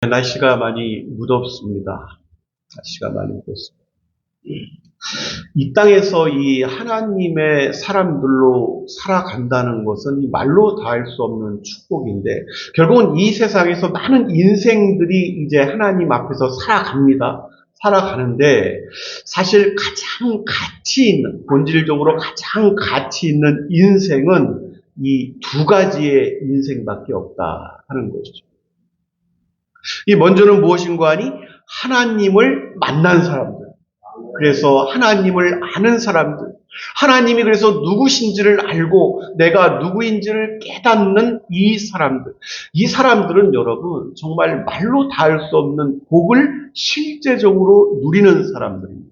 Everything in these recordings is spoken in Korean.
날씨가 많이 무덥습니다. 날씨가 많이 무덥습니다. 이 땅에서 이 하나님의 사람들로 살아간다는 것은 이 말로 다할 수 없는 축복인데, 결국은 이 세상에서 많은 인생들이 이제 하나님 앞에서 살아갑니다. 살아가는데, 사실 가장 가치 있는, 본질적으로 가장 가치 있는 인생은 이 두 가지의 인생밖에 없다 하는 것이죠. 이 먼저는 무엇인가 하니 하나님을 만난 사람들. 그래서 하나님을 아는 사람들. 하나님이 그래서 누구신지를 알고 내가 누구인지를 깨닫는 이 사람들. 이 사람들은 여러분 정말 말로 닿을 수 없는 복을 실제적으로 누리는 사람들입니다.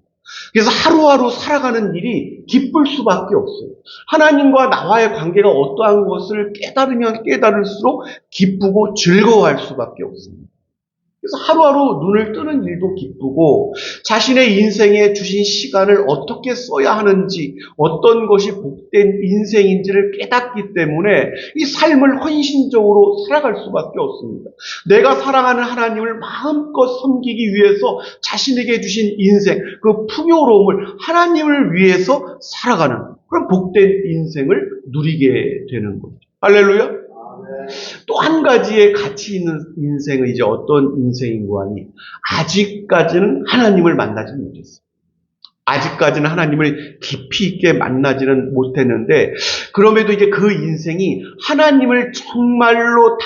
그래서 하루하루 살아가는 일이 기쁠 수밖에 없어요. 하나님과 나와의 관계가 어떠한 것을 깨달으면 깨달을수록 기쁘고 즐거워할 수밖에 없습니다. 그래서 하루하루 눈을 뜨는 일도 기쁘고 자신의 인생에 주신 시간을 어떻게 써야 하는지 어떤 것이 복된 인생인지를 깨닫기 때문에 이 삶을 헌신적으로 살아갈 수밖에 없습니다. 내가 사랑하는 하나님을 마음껏 섬기기 위해서 자신에게 주신 인생, 그 풍요로움을 하나님을 위해서 살아가는 그런 복된 인생을 누리게 되는 거죠. 할렐루야. 또 한 가지의 가치 있는 인생은 이제 어떤 인생인고 하니 아직까지는 하나님을 만나지 못했어요. 아직까지는 하나님을 깊이 있게 만나지는 못했는데 그럼에도 이제 그 인생이 하나님을 정말로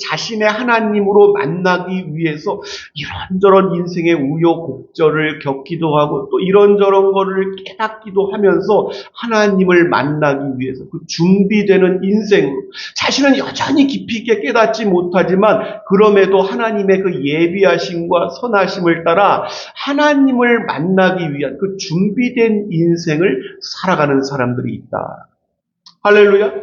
자신의 하나님으로 만나기 위해서 이런저런 인생의 우여곡절을 겪기도 하고 또 이런저런 거를 깨닫기도 하면서 하나님을 만나기 위해서 그 준비되는 인생으로 자신은 여전히 깊이 있게 깨닫지 못하지만 그럼에도 하나님의 그 예비하심과 선하심을 따라 하나님을 만나기 위한 그 준비된 인생을 살아가는 사람들이 있다. 할렐루야.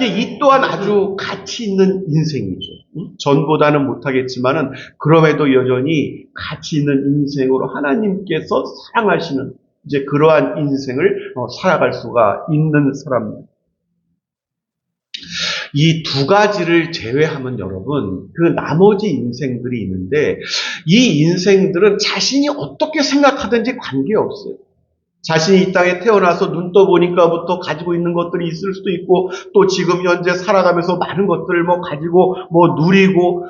이 또한 아주 가치 있는 인생이죠. 전보다는 못하겠지만은 그럼에도 여전히 가치 있는 인생으로 하나님께서 사랑하시는 이제 그러한 인생을 살아갈 수가 있는 사람들. 이 두 가지를 제외하면 여러분, 그 나머지 인생들이 있는데, 이 인생들은 자신이 어떻게 생각하든지 관계없어요. 자신이 이 땅에 태어나서 눈 떠보니까부터 가지고 있는 것들이 있을 수도 있고, 또 지금 현재 살아가면서 많은 것들을 가지고, 누리고,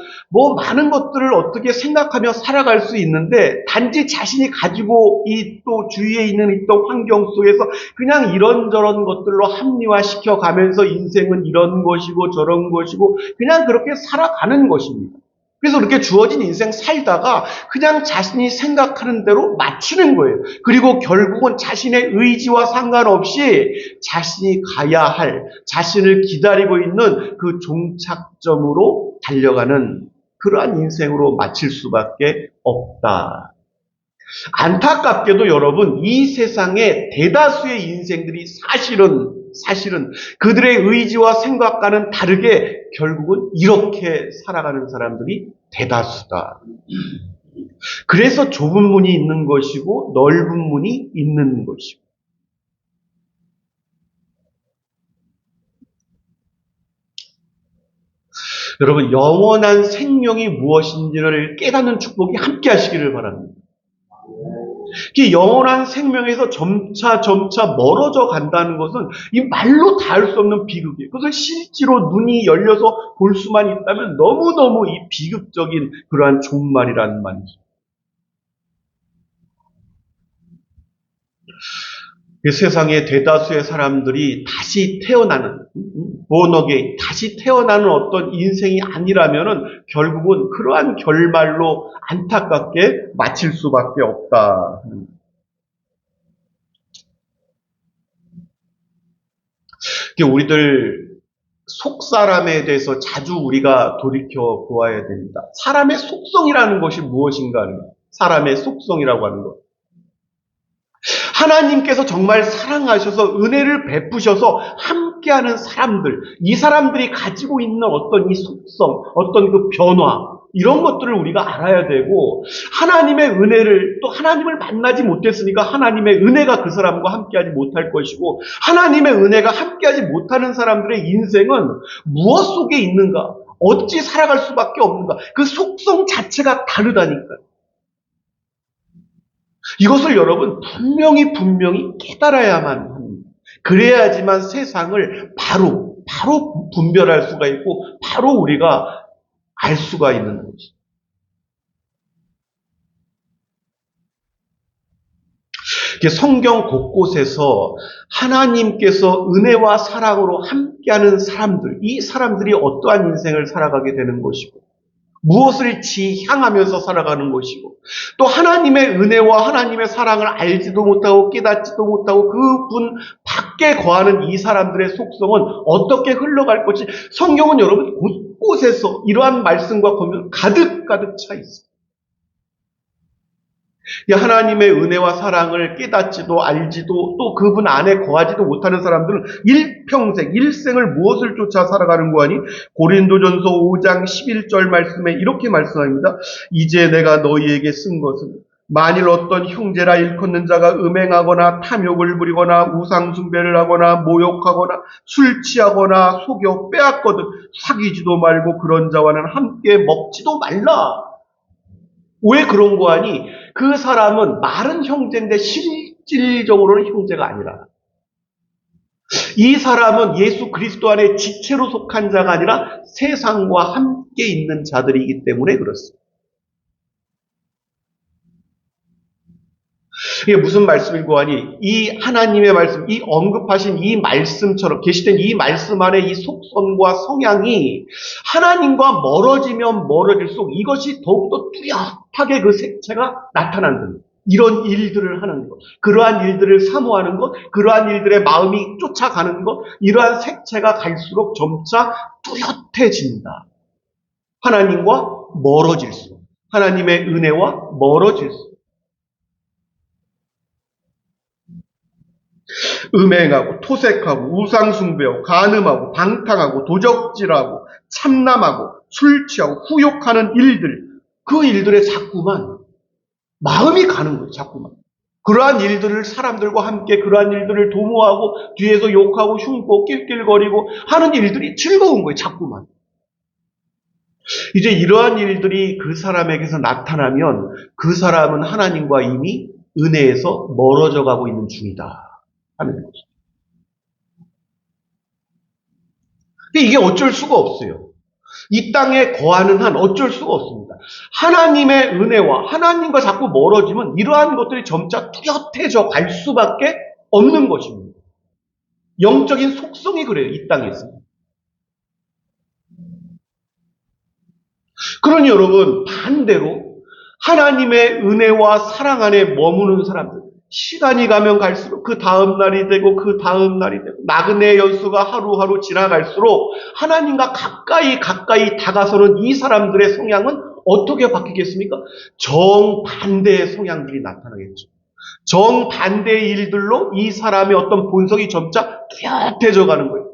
많은 것들을 어떻게 생각하며 살아갈 수 있는데, 단지 자신이 가지고 이 또 주위에 있는 이 또 환경 속에서 그냥 이런저런 것들로 합리화시켜 가면서 인생은 이런 것이고 저런 것이고, 그냥 그렇게 살아가는 것입니다. 그래서 그렇게 주어진 인생 살다가 그냥 자신이 생각하는 대로 마치는 거예요. 그리고 결국은 자신의 의지와 상관없이 자신이 가야 할, 자신을 기다리고 있는 그 종착점으로 달려가는 그러한 인생으로 마칠 수밖에 없다. 안타깝게도 여러분, 이 세상의 대다수의 인생들이 사실은 그들의 의지와 생각과는 다르게 결국은 이렇게 살아가는 사람들이 대다수다. 그래서 좁은 문이 있는 것이고 넓은 문이 있는 것이고. 여러분, 영원한 생명이 무엇인지를 깨닫는 축복이 함께 하시기를 바랍니다. 그 영원한 생명에서 점차 멀어져 간다는 것은 이 말로 닿을 수 없는 비극이에요. 그것을 실제로 눈이 열려서 볼 수만 있다면 너무너무 이 비극적인 그러한 종말이라는 말이죠. 이 세상의 대다수의 사람들이 다시 태어나는, 본어게인, 다시 태어나는 어떤 인생이 아니라면은 결국은 그러한 결말로 안타깝게 마칠 수밖에 없다. 우리들 속사람에 대해서 자주 우리가 돌이켜 보아야 됩니다. 사람의 속성이라는 것이 무엇인가 하는 것. 사람의 속성이라고 하는 것. 하나님께서 정말 사랑하셔서 은혜를 베푸셔서 함께하는 사람들, 이 사람들이 가지고 있는 어떤 이 속성, 어떤 그 변화, 이런 것들을 우리가 알아야 되고 하나님의 은혜를 또 하나님을 만나지 못했으니까 하나님의 은혜가 그 사람과 함께하지 못할 것이고 하나님의 은혜가 함께하지 못하는 사람들의 인생은 무엇 속에 있는가? 어찌 살아갈 수밖에 없는가? 그 속성 자체가 다르다니까요. 이것을 여러분 분명히 깨달아야만 합니다. 그래야지만 세상을 바로 분별할 수가 있고 바로 우리가 알 수가 있는 것이죠. 성경 곳곳에서 하나님께서 은혜와 사랑으로 함께하는 사람들, 이 사람들이 어떠한 인생을 살아가게 되는 것이고 무엇을 지향하면서 살아가는 것이고 또 하나님의 은혜와 하나님의 사랑을 알지도 못하고 깨닫지도 못하고 그분 밖에 거하는 이 사람들의 속성은 어떻게 흘러갈 것이 성경은 여러분 곳곳에서 이러한 말씀과 권면 가득 차 있습니다. 하나님의 은혜와 사랑을 깨닫지도 알지도 또 그분 안에 거하지도 못하는 사람들은 일평생, 일생을 무엇을 쫓아 살아가는 거 아니? 고린도전서 5장 11절 말씀에 이렇게 말씀합니다. 이제 내가 너희에게 쓴 것은 만일 어떤 형제라 일컫는 자가 음행하거나 탐욕을 부리거나 우상숭배를 하거나 모욕하거나 술 취하거나 속여 빼앗거든 사귀지도 말고 그런 자와는 함께 먹지도 말라. 왜 그런 거 아니? 그 사람은 말은 형제인데 실질적으로는 형제가 아니라 이 사람은 예수 그리스도 안에 지체로 속한 자가 아니라 세상과 함께 있는 자들이기 때문에 그렇습니다. 이게 무슨 말씀이고 하니 이 하나님의 말씀, 이 언급하신 이 말씀처럼 계시된 이 말씀 안에 이 속성과 성향이 하나님과 멀어지면 멀어질수록 이것이 더욱더 뚜렷하게 그 색채가 나타난다. 이런 일들을 하는 것, 그러한 일들을 사모하는 것, 그러한 일들의 마음이 쫓아가는 것, 이러한 색채가 갈수록 점차 뚜렷해진다. 하나님과 멀어질수록, 하나님의 은혜와 멀어질수록. 음행하고 토색하고 우상숭배하고 간음하고 방탕하고 도적질하고 참남하고 술 취하고 후욕하는 일들, 그 일들에 자꾸만 마음이 가는 거예요. 자꾸만 그러한 일들을 사람들과 함께 그러한 일들을 도모하고 뒤에서 욕하고 흉보 낄낄거리고 하는 일들이 즐거운 거예요. 자꾸만. 이제 이러한 일들이 그 사람에게서 나타나면 그 사람은 하나님과 이미 은혜에서 멀어져 가고 있는 중이다 하는 거죠. 이게 어쩔 수가 없어요. 이 땅에 거하는 한 어쩔 수가 없습니다. 하나님의 은혜와 하나님과 자꾸 멀어지면 이러한 것들이 점차 뚜렷해져 갈 수밖에 없는 것입니다. 영적인 속성이 그래요. 이 땅에서. 그러니 여러분 반대로 하나님의 은혜와 사랑 안에 머무는 사람들, 시간이 가면 갈수록 그 다음 날이 되고 그 다음 날이 되고 나그네 연수가 하루하루 지나갈수록 하나님과 가까이 다가서는 이 사람들의 성향은 어떻게 바뀌겠습니까? 정반대의 성향들이 나타나겠죠. 정반대의 일들로 이 사람의 어떤 본성이 점차 뚜렷해져 가는 거예요.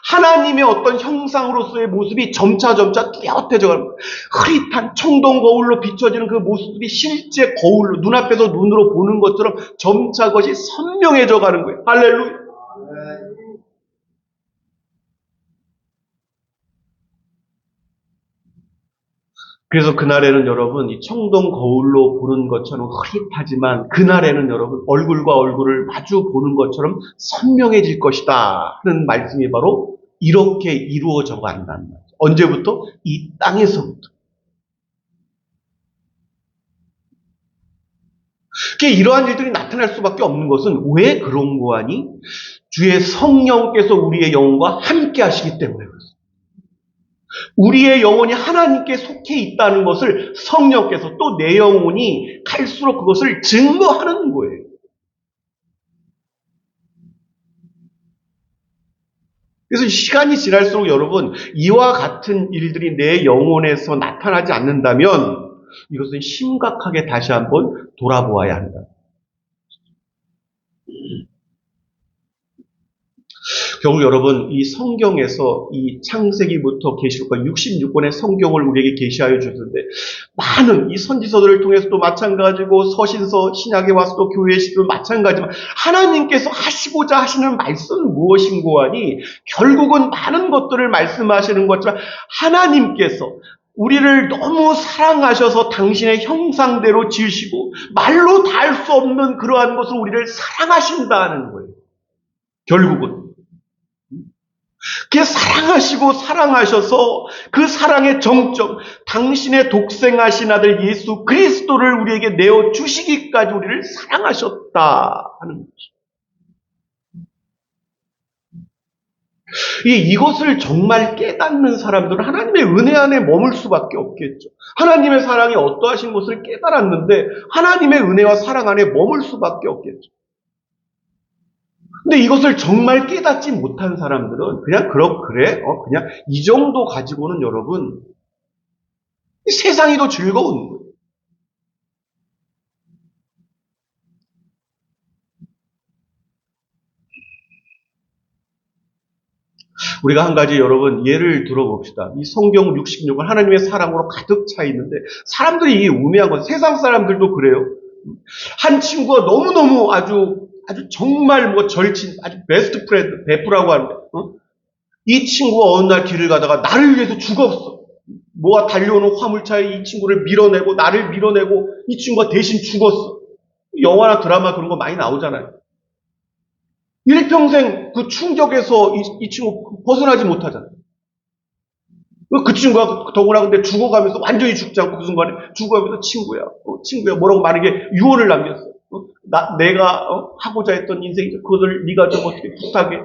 하나님의 어떤 형상으로서의 모습이 점차 뚜렷해져 가는 거예요. 흐릿한 청동 거울로 비춰지는 그 모습이 실제 거울로 눈앞에서 눈으로 보는 것처럼 점차 그것이 선명해져 가는 거예요. 할렐루야. 그래서 그날에는 여러분 이 청동 거울로 보는 것처럼 흐릿하지만 그날에는 여러분 얼굴과 얼굴을 마주 보는 것처럼 선명해질 것이다 하는 말씀이 바로 이렇게 이루어져 간다는 거죠. 언제부터? 이 땅에서부터. 이러한 일들이 나타날 수밖에 없는 것은 왜 그런 거 아니? 주의 성령께서 우리의 영혼과 함께 하시기 때문에 그렇습니다. 우리의 영혼이 하나님께 속해 있다는 것을 성령께서 또 내 영혼이 갈수록 그것을 증거하는 거예요. 그래서 시간이 지날수록 여러분 이와 같은 일들이 내 영혼에서 나타나지 않는다면 이것은 심각하게 다시 한번 돌아보아야 한다. 결국 여러분, 이 성경에서 이 창세기부터 계시록까지 66권의 성경을 우리에게 계시하여 주셨는데, 많은 이 선지서들을 통해서도 마찬가지고 서신서 신약에 와서도 교회의 시도 마찬가지지만, 하나님께서 하시고자 하시는 말씀은 무엇인고 하니 결국은 많은 것들을 말씀하시는 것처럼 하나님께서 우리를 너무 사랑하셔서 당신의 형상대로 지으시고 말로 다 할 수 없는 그러한 것을 우리를 사랑하신다는 거예요. 결국은 그 사랑하시고 사랑하셔서 그 사랑의 정점, 당신의 독생하신 아들 예수 그리스도를 우리에게 내어주시기까지 우리를 사랑하셨다 하는 것이죠. 이것을 정말 깨닫는 사람들은 하나님의 은혜 안에 머물 수밖에 없겠죠. 하나님의 사랑이 어떠하신 것을 깨달았는데 하나님의 은혜와 사랑 안에 머물 수밖에 없겠죠. 근데 이것을 정말 깨닫지 못한 사람들은 그냥 그냥 이 정도 가지고는 여러분 세상이 더 즐거운 거예요. 우리가 한 가지 여러분 예를 들어봅시다. 이 성경 66은 하나님의 사랑으로 가득 차 있는데 사람들이 이게 우매한 거예요. 세상 사람들도 그래요. 한 친구가 너무너무 아주 정말 절친, 아주 베스트 프렌드, 베프라고 하는데, 이 친구가 어느 날 길을 가다가 나를 위해서 죽었어. 뭐가 달려오는 화물차에 이 친구를 밀어내고, 나를 밀어내고, 이 친구가 대신 죽었어. 영화나 드라마 그런 거 많이 나오잖아요. 일평생 그 충격에서 이 친구 벗어나지 못하잖아요. 그 친구가 더구나 근데 죽어가면서 완전히 죽지 않고 그 순간에 죽어가면서 친구야 뭐라고 말하게 유언을 남겼어. 내가 하고자 했던 인생이죠. 그것을 네가 좀 어떻게 부탁해.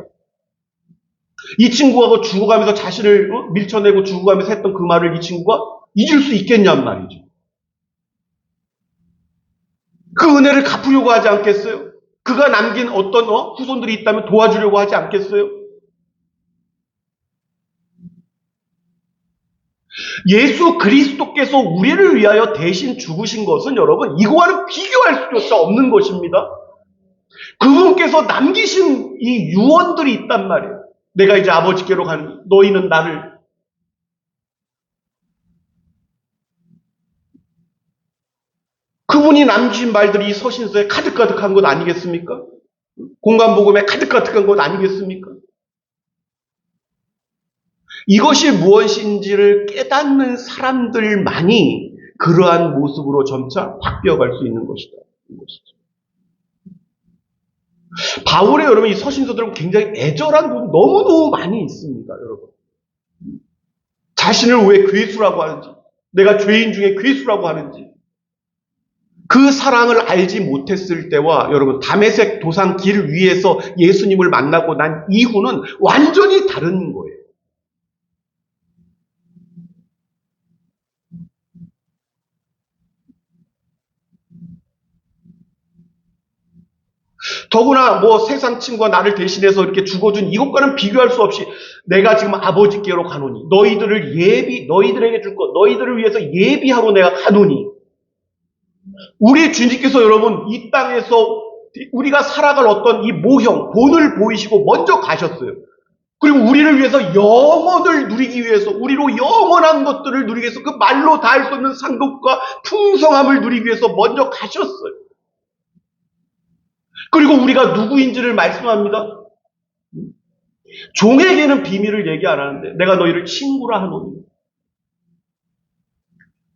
이 친구가 죽어가면서 자신을 밀쳐내고 죽어가면서 했던 그 말을 이 친구가 잊을 수 있겠냔 말이죠. 그 은혜를 갚으려고 하지 않겠어요? 그가 남긴 어떤 후손들이 있다면 도와주려고 하지 않겠어요? 예수 그리스도께서 우리를 위하여 대신 죽으신 것은 여러분 이거와는 비교할 수조차 없는 것입니다. 그분께서 남기신 이 유언들이 있단 말이에요. 내가 이제 아버지께로 가니 너희는 나를 그분이 남기신 말들이 이 서신서에 가득가득한 것 아니겠습니까? 공간복음에 가득가득한 것 아니겠습니까? 이것이 무엇인지를 깨닫는 사람들만이 그러한 모습으로 점차 바뀌어갈 수 있는 것이다. 바울의 여러분 이 서신서들은 굉장히 애절한 부분 너무너무 많이 있습니다. 여러분. 자신을 왜 괴수라고 하는지, 내가 죄인 중에 괴수라고 하는지, 그 사랑을 알지 못했을 때와 여러분 다메섹 도상 길 위에서 예수님을 만나고 난 이후는 완전히 다른 거예요. 더구나 세상 친구가 나를 대신해서 이렇게 죽어준 이것과는 비교할 수 없이 내가 지금 아버지께로 가노니 너희들에게 줄 것 너희들을 위해서 예비하러 내가 가노니 우리 주님께서 여러분 이 땅에서 우리가 살아갈 어떤 이 모형 본을 보이시고 먼저 가셨어요. 그리고 우리를 위해서 영원을 누리기 위해서 우리로 영원한 것들을 누리기 위해서 그 말로 다 할 수 없는 상급과 풍성함을 누리기 위해서 먼저 가셨어요. 그리고 우리가 누구인지를 말씀합니다. 종에게는 비밀을 얘기 안 하는데 내가 너희를 친구라 하노니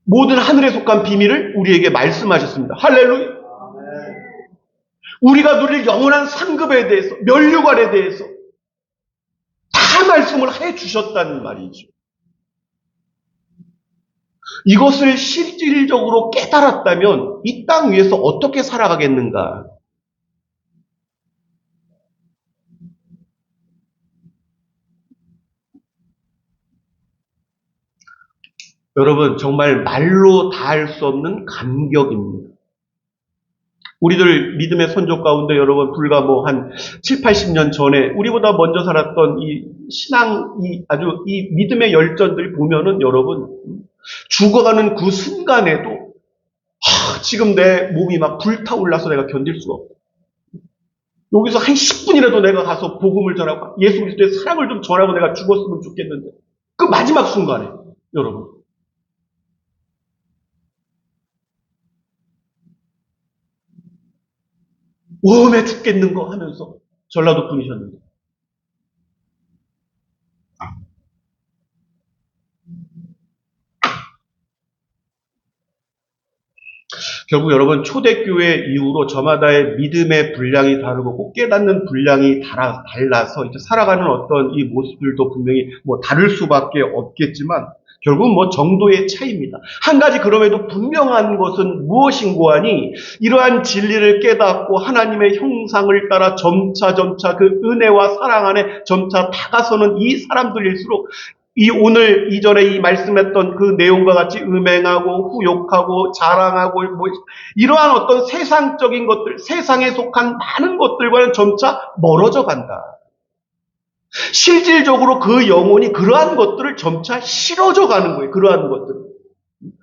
모든 하늘에 속한 비밀을 우리에게 말씀하셨습니다. 할렐루야. 우리가 누릴 영원한 상급에 대해서 면류관에 대해서 다 말씀을 해주셨다는 말이죠. 이것을 실질적으로 깨달았다면 이 땅 위에서 어떻게 살아가겠는가? 여러분 정말 말로 다 할 수 없는 감격입니다. 우리들 믿음의 선조 가운데 여러분 불과 한 7, 80년 전에 우리보다 먼저 살았던 이 신앙 아주 이 믿음의 열전들 보면은 여러분 죽어가는 그 순간에도 지금 내 몸이 막 불타올라서 내가 견딜 수가 없다. 여기서 한 10분이라도 내가 가서 복음을 전하고 예수 그리스도의 사랑을 좀 전하고 내가 죽었으면 좋겠는데 그 마지막 순간에 여러분 웜에 죽겠는 거 하면서 전라도 분이셨는데 결국 여러분 초대교회 이후로 저마다의 믿음의 분량이 다르고 꼭 깨닫는 분량이 달라서 이제 살아가는 어떤 이 모습들도 분명히 뭐 다를 수밖에 없겠지만 결국은 뭐 정도의 차이입니다. 한 가지 그럼에도 분명한 것은 무엇인고 하니 이러한 진리를 깨닫고 하나님의 형상을 따라 점차 그 은혜와 사랑 안에 점차 다가서는 이 사람들일수록 이 오늘 이전에 이 말씀했던 그 내용과 같이 음행하고 후욕하고 자랑하고 뭐 이러한 어떤 세상적인 것들, 세상에 속한 많은 것들과는 점차 멀어져 간다. 실질적으로 그 영혼이 그러한 것들을 점차 싫어져 가는 거예요. 그러한 것들.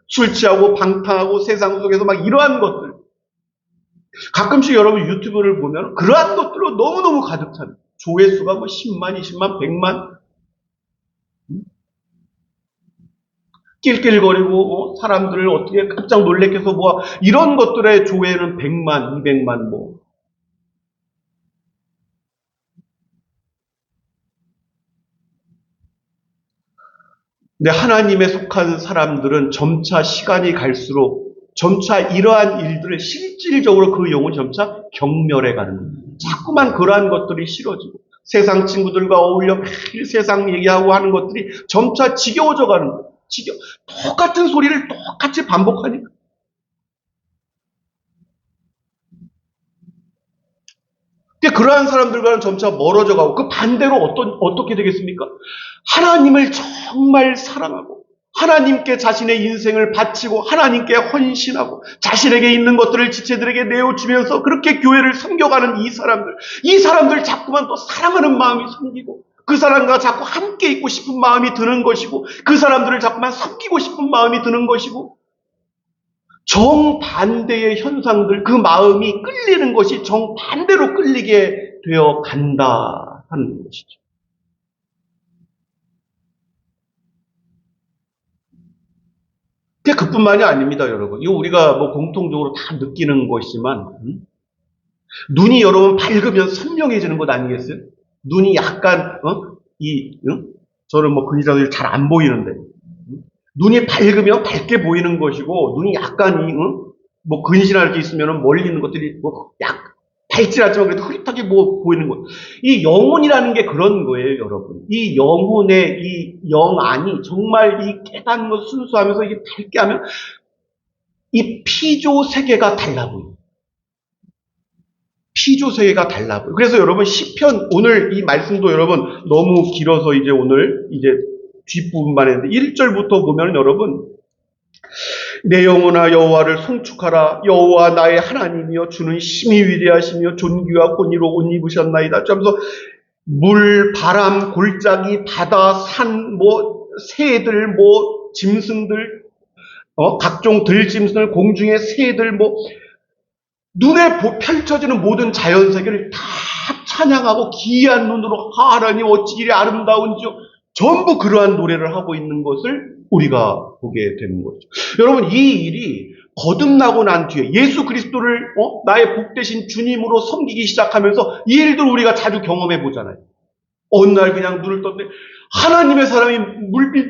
술 취하고 방탕하고 세상 속에서 막 이러한 것들. 가끔씩 여러분 유튜브를 보면 그러한 것들로 너무너무 가득 찹니다. 조회수가 뭐 10만, 20만, 100만. 낄낄거리고 사람들을 어떻게 깜짝 놀래켜서 뭐 이런 것들의 조회는 100만, 200만 뭐. 근데 하나님에 속한 사람들은 점차 시간이 갈수록 점차 이러한 일들을 실질적으로 그 영혼이 점차 경멸해 가는 거예요. 자꾸만 그러한 것들이 싫어지고 세상 친구들과 어울려 매일 세상 얘기하고 하는 것들이 점차 지겨워져 가는 거예요. 똑같은 소리를 똑같이 반복하니까. 근데 그러한 사람들과는 점차 멀어져 가고 그 반대로 어떻게 되겠습니까? 하나님을 정말 사랑하고 하나님께 자신의 인생을 바치고 하나님께 헌신하고 자신에게 있는 것들을 지체들에게 내어주면서 그렇게 교회를 섬겨가는 이 사람들 자꾸만 또 사랑하는 마음이 생기고 그 사람과 자꾸 함께 있고 싶은 마음이 드는 것이고 그 사람들을 자꾸만 섬기고 싶은 마음이 드는 것이고 정반대의 현상들, 그 마음이 끌리는 것이 정반대로 끌리게 되어 간다 하는 것이죠. 근데 그뿐만이 아닙니다, 여러분. 이거 우리가 뭐 공통적으로 다 느끼는 것이지만, 눈이 여러분 밝으면 선명해지는 것 아니겠어요? 눈이 약간, 저는 뭐 근시자들이 잘 안 보이는데, 눈이 밝으면 밝게 보이는 것이고, 눈이 약간, 뭐 근시나 이렇게 있으면 멀리 있는 것들이 뭐 밝지 않지만 그래도 흐릿하게 뭐 보이는 것. 이 영혼이라는 게 그런 거예요, 여러분. 이 영혼의 이 영안이 정말 이 깨닫는 것 순수하면서 이게 밝게 하면 이 피조 세계가 달라 보여요. 피조 세계가 달라 보여요. 그래서 여러분 시편 오늘 이 말씀도 여러분 너무 길어서 이제 오늘 이제 뒷부분만 했는데 1절부터 보면 여러분 내 영혼아 여호와를 송축하라. 여호와 나의 하나님이여 주는 심히 위대하시며 존귀와 권위로 옷 입으셨나이다. 하면서 물, 바람, 골짜기, 바다, 산, 뭐 새들, 뭐 짐승들, 각종 들짐승들, 공중의 새들, 뭐 눈에 펼쳐지는 모든 자연 세계를 다 찬양하고 기이한 눈으로 하나님 어찌 이리 아름다운지요. 전부 그러한 노래를 하고 있는 것을 우리가 보게 되는 거죠. 여러분 이 일이 거듭나고 난 뒤에 예수 그리스도를 나의 복되신 주님으로 섬기기 시작하면서 이 일들 우리가 자주 경험해 보잖아요. 어느 날 그냥 눈을 떴는데 하나님의 사람이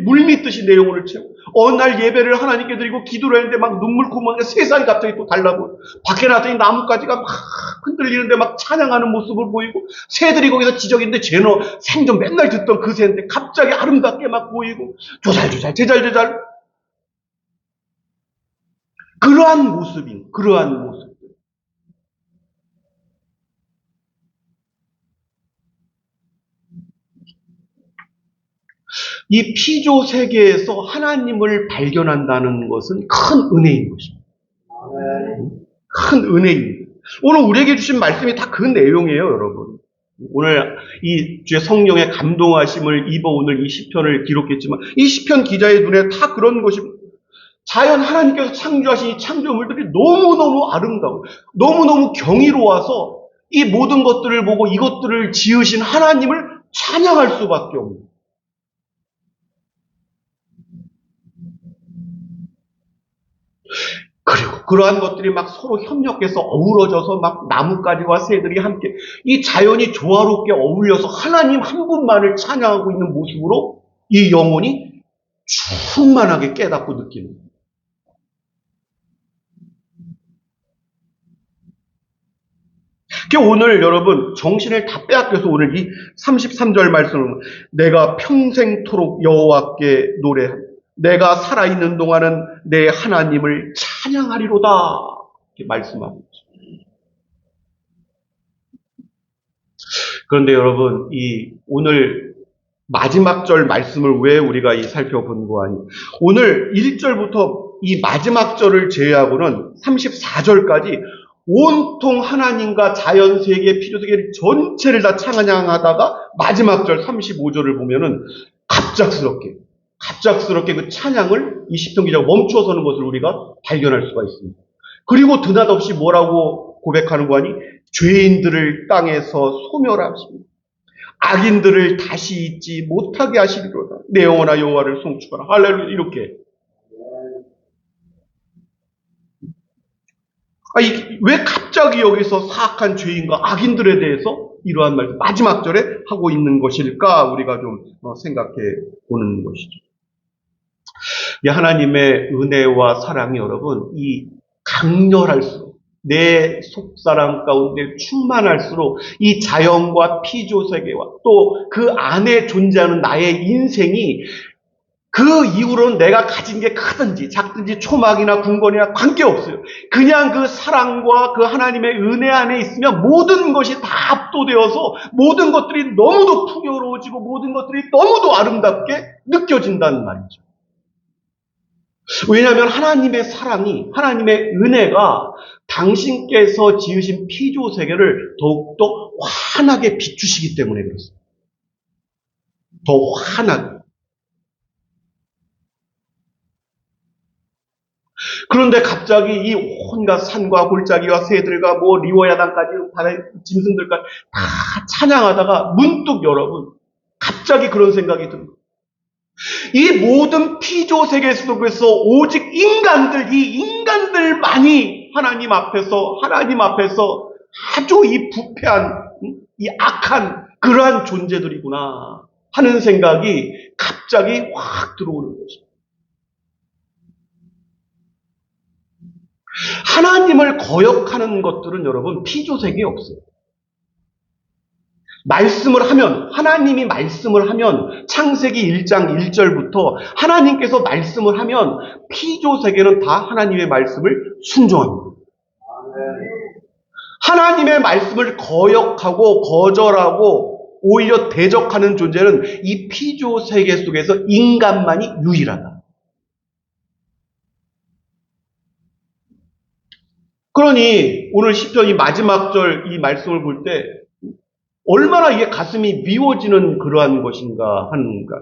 물 믿듯이 내 영혼을 채우고 어느 날 예배를 하나님께 드리고 기도를 했는데 막 눈물 콧물에 세상이 갑자기 또 달라고 밖에 나더니 나뭇가지가 막 흔들리는데 막 찬양하는 모습을 보이고 새들이 거기서 지저귀인데 쟤는 생전 맨날 듣던 그 새인데 갑자기 아름답게 막 보이고 조잘조잘 제잘제잘 그러한 모습 이 피조 세계에서 하나님을 발견한다는 것은 큰 은혜인 것입니다. 큰 은혜입니다. 오늘 우리에게 주신 말씀이 다 그 내용이에요, 여러분. 오늘 이 주의 성령의 감동하심을 입어 오늘 이 시편을 기록했지만 이 시편 기자의 눈에 다 그런 것입니다. 자연 하나님께서 창조하신 이 창조물들이 너무너무 아름다워, 너무너무 경이로워서 이 모든 것들을 보고 이것들을 지으신 하나님을 찬양할 수밖에 없는. 그리고 그러한 것들이 막 서로 협력해서 어우러져서 막 나뭇가지와 새들이 함께 이 자연이 조화롭게 어울려서 하나님 한 분만을 찬양하고 있는 모습으로 이 영혼이 충만하게 깨닫고 느끼는 거예요. 오늘 여러분 정신을 다 빼앗겨서 오늘 이 33절 말씀은 내가 평생토록 여호와께 노래하며 내가 살아있는 동안은 내 하나님을 찬양하리로다 이렇게 말씀하고 있습니다. 그런데 여러분 이 오늘 마지막 절 말씀을 왜 우리가 살펴본 거 아니? 오늘 1절부터 이 마지막 절을 제외하고는 34절까지 온통 하나님과 자연 세계, 피조 세계 전체를 다 찬양하다가 마지막 절 35절을 보면은 갑작스럽게 그 찬양을 이 시편 기자가 멈추어서는 것을 우리가 발견할 수가 있습니다. 그리고 드낮없이 뭐라고 고백하는 거 아니? 죄인들을 땅에서 소멸하십니다. 악인들을 다시 잊지 못하게 하시리로다. 내 영혼아 여호와를 송축하라. 할렐루야. 이렇게. 왜 갑자기 여기서 사악한 죄인과 악인들에 대해서 이러한 말 마지막 절에 하고 있는 것일까? 우리가 좀 생각해 보는 것이죠. 이 하나님의 은혜와 사랑이 여러분 이 강렬할수록 내 속사람 가운데 충만할수록 이 자연과 피조세계와 또 그 안에 존재하는 나의 인생이 그 이후로는 내가 가진 게 크든지 작든지 초막이나 궁궐이나 관계없어요. 그냥 그 사랑과 그 하나님의 은혜 안에 있으면 모든 것이 다 압도되어서 모든 것들이 너무도 풍요로워지고 모든 것들이 너무도 아름답게 느껴진다는 말이죠. 왜냐하면 하나님의 사랑이, 하나님의 은혜가 당신께서 지으신 피조세계를 더욱더 환하게 비추시기 때문에 그렇습니다. 더 환하게. 그런데 갑자기 이 온갖 산과 골짜기와 새들과 리워야단까지 바다의 짐승들까지 다 찬양하다가 문득 여러분 갑자기 그런 생각이 듭니다. 이 모든 피조 세계 속에서 오직 이 인간들만이 하나님 앞에서 아주 이 부패한, 이 악한 그러한 존재들이구나 하는 생각이 갑자기 확 들어오는 것입니다. 하나님을 거역하는 것들은 여러분 피조 세계에 없어요. 하나님이 말씀을 하면 창세기 1장 1절부터 하나님께서 말씀을 하면 피조 세계는 다 하나님의 말씀을 순종합니다. 하나님의 말씀을 거역하고 거절하고 오히려 대적하는 존재는 이 피조 세계 속에서 인간만이 유일하다. 그러니 오늘 시편이 마지막 절 이 말씀을 볼 때 얼마나 이게 가슴이 미워지는 그러한 것인가 하는 것.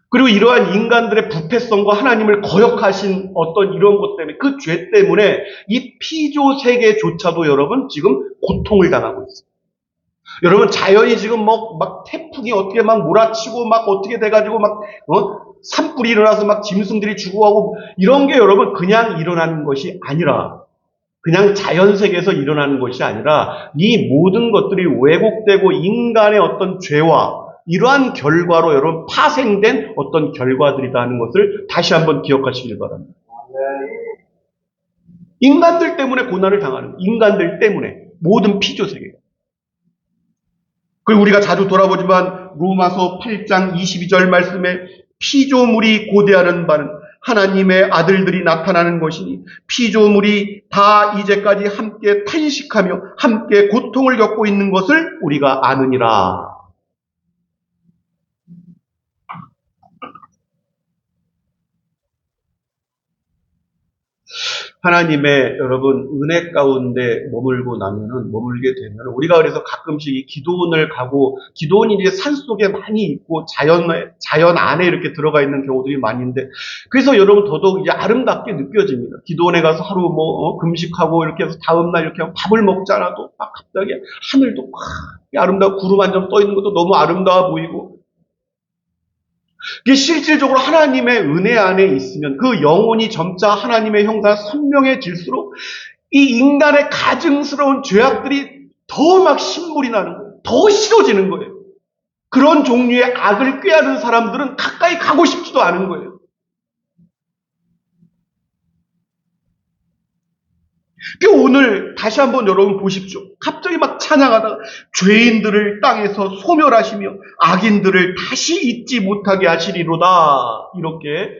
그리고 이러한 인간들의 부패성과 하나님을 거역하신 어떤 이런 것 때문에 그 죄 때문에 이 피조 세계조차도 여러분 지금 고통을 당하고 있어요. 여러분 자연이 지금 막 태풍이 어떻게 막 몰아치고 막 어떻게 돼가지고 산불이 일어나서 막 짐승들이 죽어가고 이런 게 여러분 그냥 일어나는 것이 아니라 그냥 자연 세계에서 일어나는 것이 아니라 이 모든 것들이 왜곡되고 인간의 어떤 죄와 이러한 결과로 여러분 파생된 어떤 결과들이다 하는 것을 다시 한번 기억하시길 바랍니다. 인간들 때문에 고난을 당하는 인간들 때문에 모든 피조 세계. 그리고 우리가 자주 돌아보지만 로마서 8장 22절 말씀에 피조물이 고대하는 바는 하나님의 아들들이 나타나는 것이니 피조물이 다 이제까지 함께 탄식하며 함께 고통을 겪고 있는 것을 우리가 아느니라. 하나님의 여러분 은혜 가운데 머물게 되면 우리가 그래서 가끔씩 이 기도원을 가고 기도원이 이제 산 속에 많이 있고 자연 안에 이렇게 들어가 있는 경우들이 많이 있는데 그래서 여러분 더더욱 이제 아름답게 느껴집니다. 기도원에 가서 하루 금식하고 이렇게 해서 다음날 이렇게 밥을 먹지 않아도 막 갑자기 하늘도 막 아름다워 구름 한 점 떠 있는 것도 너무 아름다워 보이고 이게 실질적으로 하나님의 은혜 안에 있으면 그 영혼이 점차 하나님의 형상 선명해질수록 이 인간의 가증스러운 죄악들이 더 막 신물이 나는 거예요. 더 싫어지는 거예요. 그런 종류의 악을 꾀하는 사람들은 가까이 가고 싶지도 않은 거예요. 오늘 다시 한번 여러분 보십시오. 갑자기 막 찬양하다가 죄인들을 땅에서 소멸하시며 악인들을 다시 잊지 못하게 하시리로다. 이렇게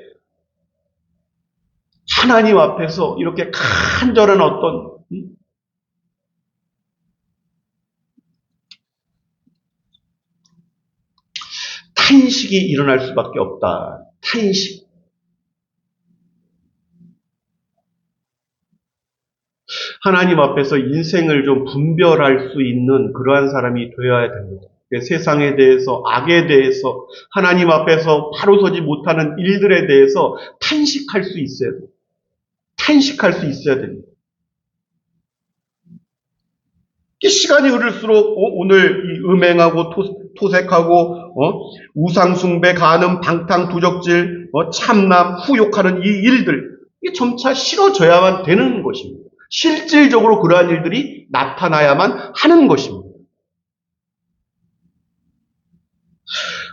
하나님 앞에서 이렇게 간절한 어떤 탄식이 일어날 수밖에 없다. 탄식. 하나님 앞에서 인생을 좀 분별할 수 있는 그러한 사람이 되어야 됩니다. 세상에 대해서, 악에 대해서, 하나님 앞에서 바로 서지 못하는 일들에 대해서 탄식할 수 있어야 돼요. 탄식할 수 있어야 됩니다. 시간이 흐를수록 오늘 이 음행하고 토색하고 우상숭배, 간음, 방탕, 도적질, 참남, 후욕하는 이 일들 이게 점차 싫어져야만 되는 것입니다. 실질적으로 그러한 일들이 나타나야만 하는 것입니다.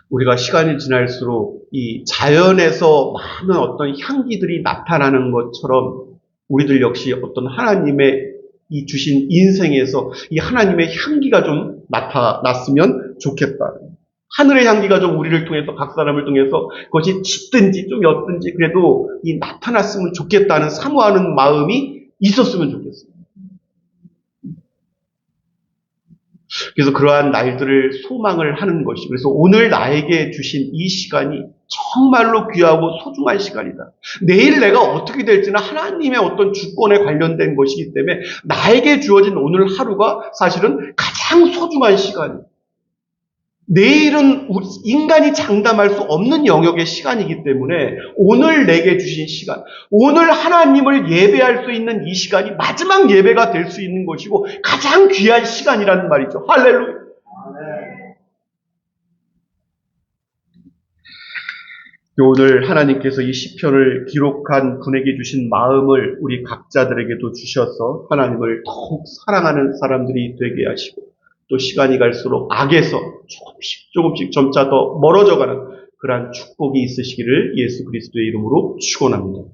우리가 시간이 지날수록 이 자연에서 많은 어떤 향기들이 나타나는 것처럼 우리들 역시 어떤 하나님의 이 주신 인생에서 이 하나님의 향기가 좀 나타났으면 좋겠다. 하늘의 향기가 좀 우리를 통해서 각 사람을 통해서 그것이 짙든지 좀 옅든지 그래도 이 나타났으면 좋겠다는 사모하는 마음이 있었으면 좋겠어요. 그래서 그러한 날들을 소망을 하는 것이 그래서 오늘 나에게 주신 이 시간이 정말로 귀하고 소중한 시간이다. 내일 내가 어떻게 될지는 하나님의 어떤 주권에 관련된 것이기 때문에 나에게 주어진 오늘 하루가 사실은 가장 소중한 시간이에요. 내일은 인간이 장담할 수 없는 영역의 시간이기 때문에 오늘 내게 주신 시간, 오늘 하나님을 예배할 수 있는 이 시간이 마지막 예배가 될 수 있는 것이고 가장 귀한 시간이라는 말이죠. 할렐루야. 오늘 하나님께서 이 시편을 기록한 분에게 주신 마음을 우리 각자들에게도 주셔서 하나님을 더욱 사랑하는 사람들이 되게 하시고 또 시간이 갈수록 악에서 조금씩 점차 더 멀어져가는 그러한 축복이 있으시기를 예수 그리스도의 이름으로 축원합니다.